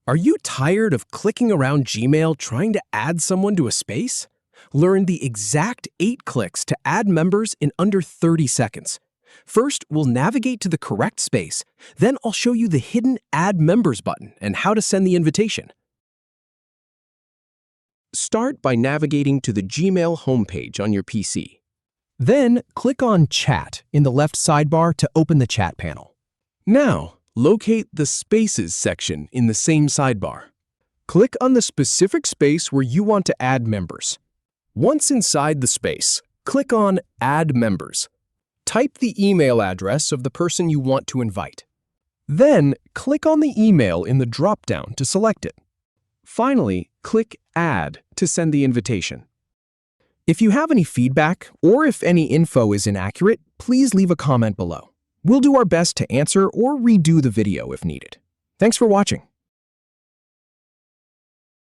Are you tired of clicking around Gmail trying to add someone to a space? Learn the exact 8 clicks to add members in under 30 seconds. First, we'll navigate to the correct space. Then I'll show you the hidden Add Members button and how to send the invitation. Start by navigating to the Gmail homepage on your PC. Then, click on Chat in the left sidebar to open the chat panel. Now, locate the Spaces section in the same sidebar. Click on the specific space where you want to add members. Once inside the space, click on Add Members. Type the email address of the person you want to invite. Then, click on the email in the drop-down to select it. Finally, click Add to send the invitation. If you have any feedback or if any info is inaccurate, please leave a comment below. We'll do our best to answer or redo the video if needed. Thanks for watching.